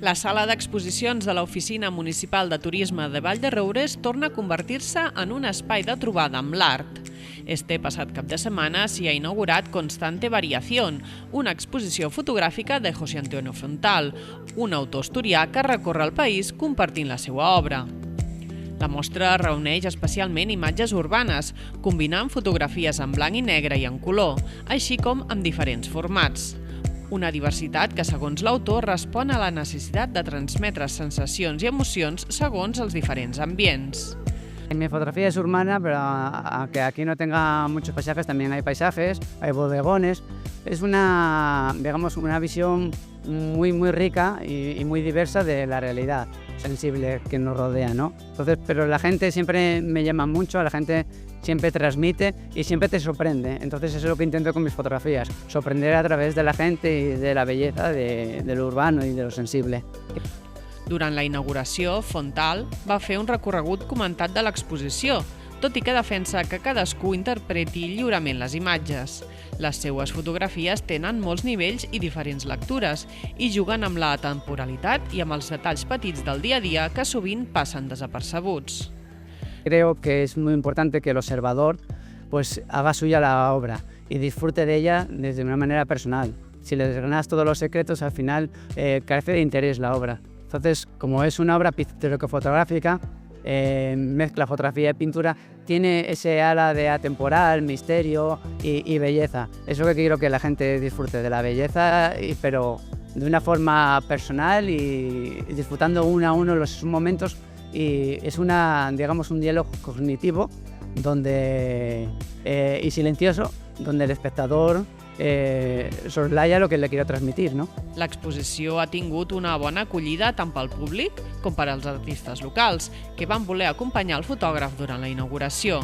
La sala d'exposicions de l'Oficina Municipal de Turisme de Vall-de-Roures torna a convertir-se en un espai de trobada amb l'art. Este passat cap de setmana s'hi ha inaugurat Constante Variación, una exposició fotogràfica de José Antonio Frontal, un autor asturià que recorre el país compartint la seva obra. La mostra reuneix especialment imatges urbanes, combinant fotografies en blanc i negre i en color, així com amb diferents formats. Una diversitat que, segons l'autor, respon a la necessitat de transmetre sensacions i emocions segons els diferents ambients. Mi fotografía es urbana, pero aunque aquí no tenga muchos paisajes, también hay paisajes, hay bodegones. Es una visión muy rica y muy diversa de la realidad sensible que nos rodea, ¿no? Entonces, pero la gente siempre me llama mucho, la gente siempre transmite y siempre te sorprende. Entonces eso es lo que intento con mis fotografías, sorprender a través de la gente y de la belleza de lo urbano y de lo sensible. Durant la inauguració, Frontal va fer un recorregut comentat de l'exposició, tot i que defensa que cadascú interpreti lliurement les imatges. Les seues fotografies tenen molts nivells i diferents lectures i juguen amb la temporalitat i amb els detalls petits del dia a dia que sovint passen desapercebuts. Creo que es muy importante que el observador haga suya la obra y disfrute de ella desde una manera personal. Si le desgranas todos los secretos, al final carece de interés la obra. Entonces, como es una obra pictórico-fotográfica, mezcla fotografía y pintura, tiene ese ala de atemporal, misterio y belleza. Es lo que quiero que la gente disfrute de la belleza, pero de una forma personal y disfrutando uno a uno los momentos. Y es un diálogo cognitivo y silencioso, donde el espectador soslaya lo que le quiero transmitir, ¿no? L'exposició ha tingut una bona acollida tant pel públic com per als artistes locals, que van voler acompanyar el fotògraf durant la inauguració.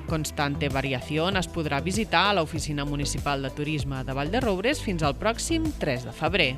Constante Variación es podrà visitar a l'Oficina Municipal de Turisme de Vall-de-Roures fins al pròxim 3 de febrer.